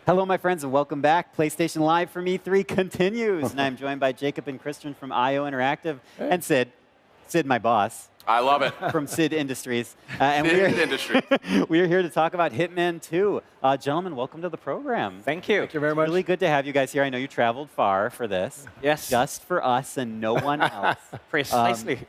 Hello, my friends, and welcome back. PlayStation Live from E3 continues, and I'm joined by Jacob and Christian from IO Interactive, and Sid, my boss. I love it. From Sid Industries. Industries. We are here to talk about Hitman 2. Gentlemen, welcome to the program. Thank you. Thank you very much. Really good to have you guys here. I know you traveled far for this. Yes. Just for us and no one else. Precisely.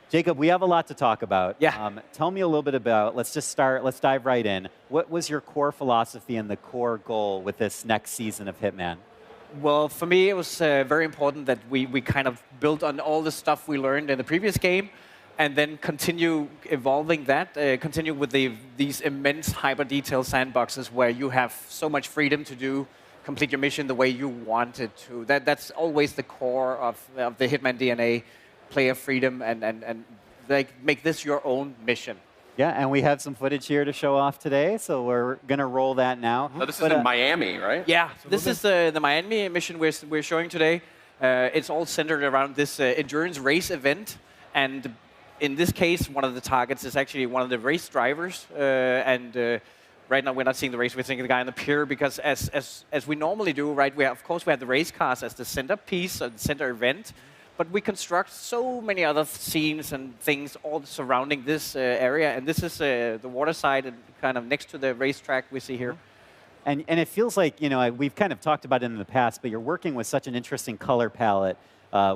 Jacob, we have a lot to talk about. Yeah. Tell me a little bit about, let's dive right in. What was your core philosophy and the core goal with this next season of Hitman? Well, for me, it was very important that we kind of built on all the stuff we learned in the previous game, and then continue evolving that, continue with these immense hyper-detailed sandboxes where you have so much freedom to complete your mission the way you want it to. That's always the core of the Hitman DNA, player freedom, and like, make this your own mission. Yeah, and we have some footage here to show off today, so we're going to roll that now. So this is in Miami, right? Yeah, this is the Miami mission we're showing today. It's all centered around this endurance race event, and in this case, one of the targets is actually one of the race drivers. Right now, we're not seeing the race. We're seeing the guy on the pier because, as we normally do, right? Of course, we have the race cars as the centerpiece, or the center event. But we construct so many other scenes and things all surrounding this area. And this is the water side and kind of next to the racetrack we see here. And it feels like, you know, we've kind of talked about it in the past, but you're working with such an interesting color palette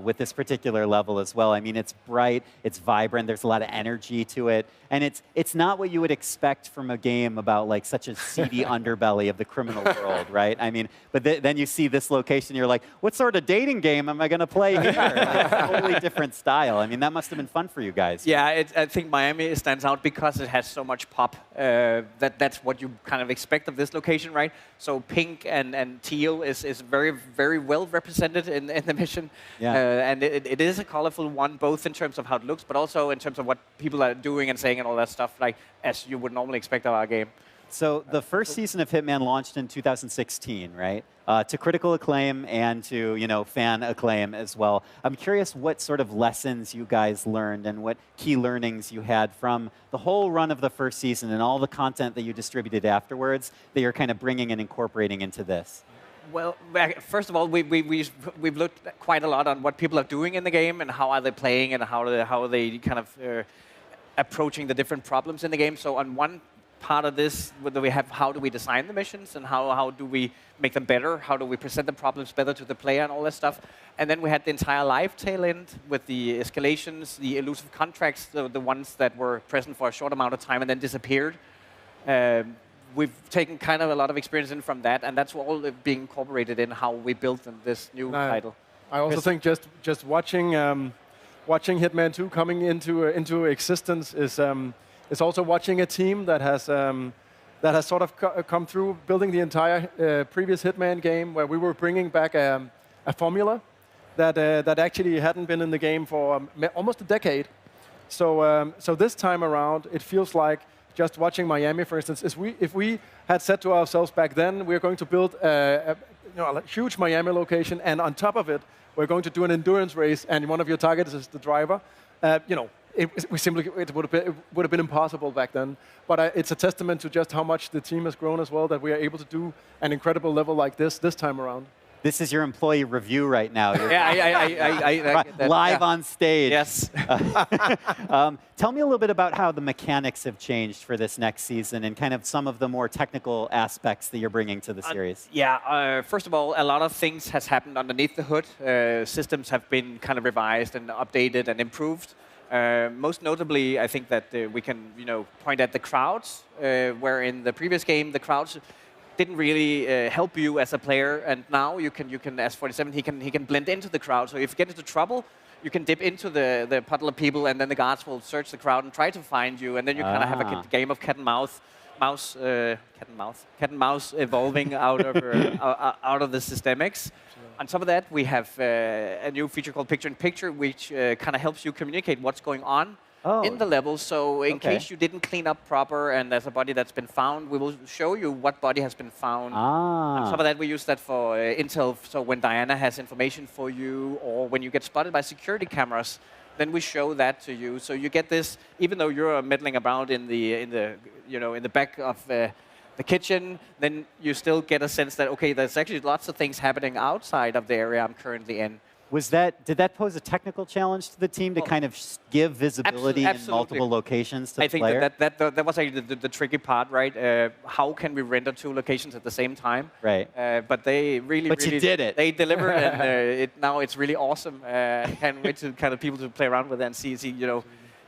with this particular level as well. I mean, it's bright, it's vibrant, there's a lot of energy to it. And it's not what you would expect from a game about like such a seedy underbelly of the criminal world, right? I mean, but then you see this location, you're like, what sort of dating game am I going to play here? Like, it's a totally different style. I mean, that must have been fun for you guys. Yeah, I think Miami stands out because it has so much pop. That's what you kind of expect of this location, right? So pink and teal is very, very well represented in the mission. Yeah. And it is a colorful one, both in terms of how it looks, but also in terms of what people are doing and saying and all that stuff, like as you would normally expect of our game. So the first season of Hitman launched in 2016, right? To critical acclaim and to fan acclaim as well. I'm curious what sort of lessons you guys learned and what key learnings you had from the whole run of the first season and all the content that you distributed afterwards that you're kind of bringing and incorporating into this. Well, first of all, we've looked quite a lot on what people are doing in the game and how are they playing and how are they kind of approaching the different problems in the game. So on one part of this, we have how do we design the missions and how do we make them better? How do we present the problems better to the player and all that stuff? And then we had the entire live tail end with the escalations, the elusive contracts, the ones that were present for a short amount of time and then disappeared. We've taken kind of a lot of experience in from that, and that's all being incorporated in how we built this new title. I also think just watching Hitman 2 coming into existence is also watching a team that has sort of come through building the entire previous Hitman game, where we were bringing back a formula that actually hadn't been in the game for almost a decade. So this time around, it feels like just watching Miami, for instance, if we had said to ourselves back then, we're going to build a huge Miami location, and on top of it, we're going to do an endurance race, and one of your targets is the driver. It would have been impossible back then. But it's a testament to just how much the team has grown as well, that we are able to do an incredible level like this time around. This is your employee review right now. I live on stage. Yes. Tell me a little bit about how the mechanics have changed for this next season and kind of some of the more technical aspects that you're bringing to the series. First of all, a lot of things has happened underneath the hood. Systems have been kind of revised and updated and improved. Most notably, I think that we can point at the crowds, where in the previous game, the crowds didn't really help you as a player, and now you can as 47 he can blend into the crowd. So if you get into trouble, you can dip into the puddle of people, and then the guards will search the crowd and try to find you, and then you kind of have a game of cat and mouse evolving out of the systemics. On top of that, we have a new feature called Picture-in-Picture, which kind of helps you communicate what's going on in the level. So in case you didn't clean up proper and there's a body that's been found, we will show you what body has been found. On top of that, we use that for intel. So when Diana has information for you, or when you get spotted by security cameras, then we show that to you. So you get this, even though you're meddling about in the back of the kitchen, then you still get a sense that, okay, there's actually lots of things happening outside of the area I'm currently in. Did that pose a technical challenge to the team to kind of give visibility in multiple locations to the player? I think that was actually the tricky part, right? How can we render 2 locations at the same time? Right. But they really, But you did it. They deliver, and now it's really awesome. Can't wait to kind of people to play around with it and see,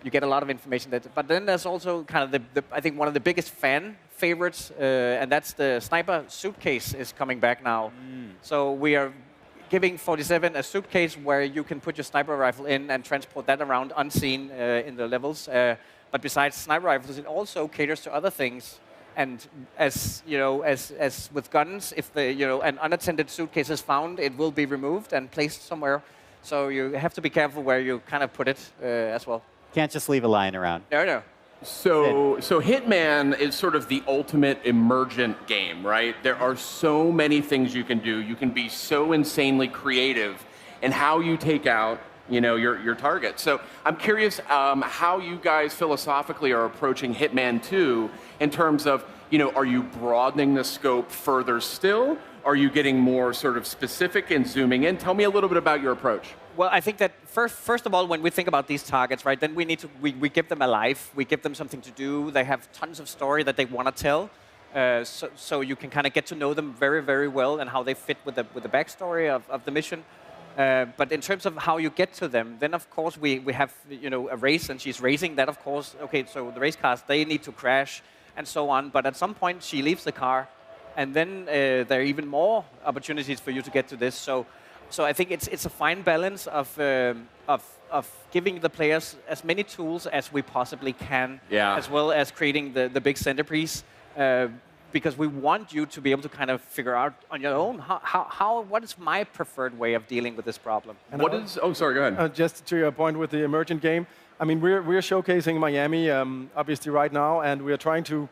you get a lot of information. But then there's also kind of I think one of the biggest fan favorites, and that's the sniper suitcase is coming back now. So we are giving 47 a suitcase where you can put your sniper rifle in and transport that around unseen in the levels. But besides sniper rifles, it also caters to other things. And as as with guns, if an unattended suitcase is found, it will be removed and placed somewhere. So you have to be careful where you kind of put it as well. Can't just leave it lying around. No. So Hitman is sort of the ultimate emergent game, right? There are so many things you can do. You can be so insanely creative in how you take out, your target. So I'm curious how you guys philosophically are approaching Hitman 2 in terms of, are you broadening the scope further still? Are you getting more sort of specific and zooming in? Tell me a little bit about your approach. Well, I think that first of all, when we think about these targets, right, then we give them a life, we give them something to do. They have tons of story that they want to tell, so you can kind of get to know them very, very well and how they fit with the backstory of the mission. But in terms of how you get to them, then of course we have a race, and she's racing. That of course, okay, so the race cars, they need to crash and so on. But at some point she leaves the car, and then there are even more opportunities for you to get to this. So I think it's a fine balance of giving the players as many tools as we possibly can, as well as creating the big centerpiece, because we want you to be able to kind of figure out on your own what is my preferred way of dealing with this problem. And oh, sorry, go ahead. Just to your point with the emergent game, I mean, we're showcasing Miami obviously right now, and we're trying to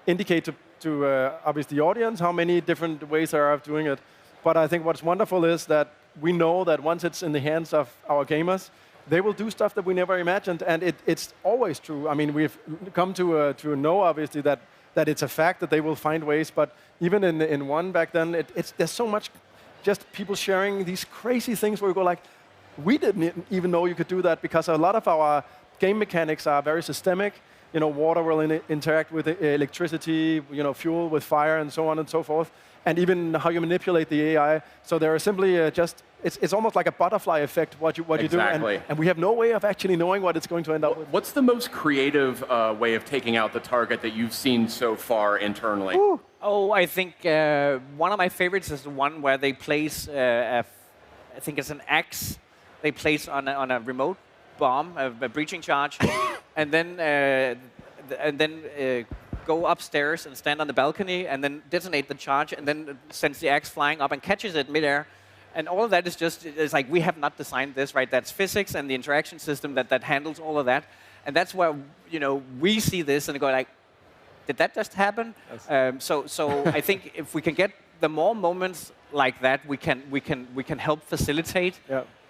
indicate to obviously the audience how many different ways there are of doing it. But I think what's wonderful is that we know that once it's in the hands of our gamers, they will do stuff that we never imagined, and it's always true. I mean, we've come to know, obviously, that it's a fact that they will find ways, but even in one back then, there's so much just people sharing these crazy things where we go like, we didn't even know you could do that, because a lot of our game mechanics are very systemic. Water will interact with electricity, fuel with fire, and so on and so forth. And even how you manipulate the AI. So there are simply it's almost like a butterfly effect, what you do. And we have no way of actually knowing what it's going to end up with. What's the most creative way of taking out the target that you've seen so far internally? Ooh. Oh, I think one of my favorites is the one where they place, I think it's an axe, they place on a remote bomb, a breaching charge, and then go upstairs and stand on the balcony and then detonate the charge and then sends the axe flying up and catches it midair. And all of that is it's like we have not designed this, right? That's physics and the interaction system that handles all of that. And that's where, we see this and go like, did that just happen? Yes. So I think if we can get the more moments like that, we can help facilitate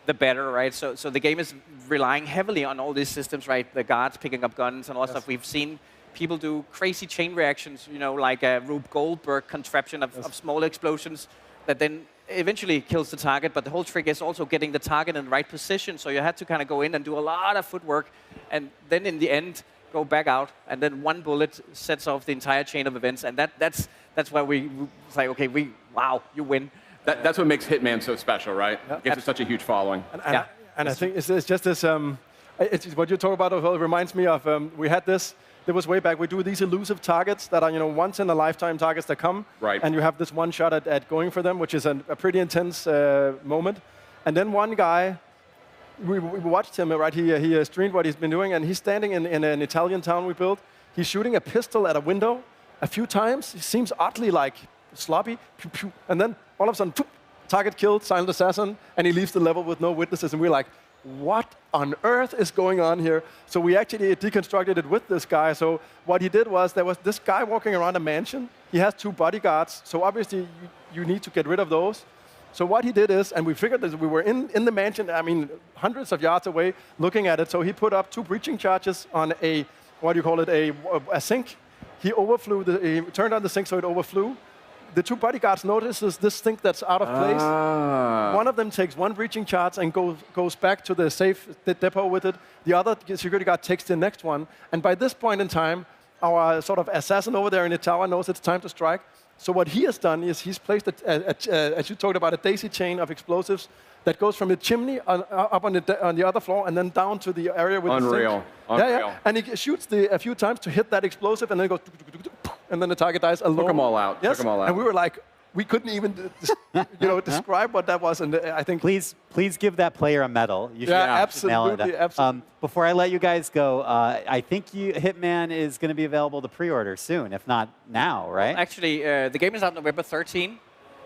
the better, right? So the game is relying heavily on all these systems, right? The guards picking up guns and all that stuff. We've seen people do crazy chain reactions, like a Rube Goldberg contraption of small explosions that then eventually kills the target. But the whole trick is also getting the target in the right position. So you had to kind of go in and do a lot of footwork, and then in the end go back out, and then one bullet sets off the entire chain of events. And that's why we say, okay, wow, you win. That's what makes Hitman so special, right? It gives it such a huge following. And I think it's just this. What you talk about as well reminds me of we had this. There was way back. We do these elusive targets that are once in a lifetime targets that come, and you have this one shot at going for them, which is a pretty intense moment. And then one guy, we watched him, right? He streamed what he's been doing, and he's standing in an Italian town we built. He's shooting a pistol at a window a few times. He seems oddly like sloppy, pew, pew, and then all of a sudden, target killed, silent assassin, and he leaves the level with no witnesses, and we're like, what on earth is going on here? So we actually deconstructed it with this guy. So what he did was, there was this guy walking around a mansion. He has 2 bodyguards, so obviously you need to get rid of those. So what he did is, and we figured that we were in the mansion, I mean, hundreds of yards away, looking at it. So he put up 2 breaching charges on a, what do you call it, a sink. he turned on the sink so it overflew. The two bodyguards notices this sink that's out of place. One of them takes one breaching charge and goes back to the safe depot with it. The other security guard takes the next one. And by this point in time, our sort of assassin over there in the tower knows it's time to strike. So what he has done is he's placed, as you talked about, a daisy chain of explosives that goes from the chimney up on the other floor and then down to the area with the sink. Unreal. Yeah. And he shoots a few times to hit that explosive, and then it goes, and then the target dies alone. Took them all out. Yes. Took them all out. And we were like, we couldn't even describe what that was. And I think Please give that player a medal. You should nail it. absolutely. Before I let you guys go, I think Hitman is going to be available to pre-order soon, if not now, right? Actually, the game is out November 13.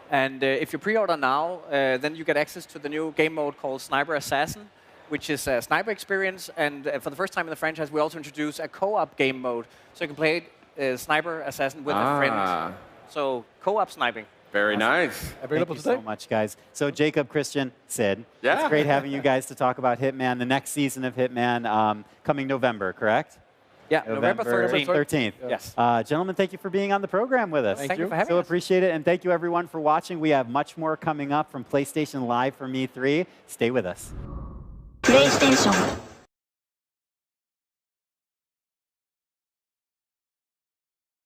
And if you pre-order now, then you get access to the new game mode called Sniper Assassin, which is a sniper experience. And for the first time in the franchise, we also introduce a co-op game mode. So you can play Sniper Assassin with a friend. So co-op sniping. Very nice. Available Thank you so much, guys. So Jacob, Christian, Sid, Yeah. it's great having you guys to talk about Hitman, the next season of Hitman coming November, correct? Yeah, November 13th. 13th. Yes. Gentlemen, thank you for being on the program with us. Thank you for having So us. appreciate it, and thank you everyone for watching. We have much more coming up from PlayStation Live from E3. Stay with us. PlayStation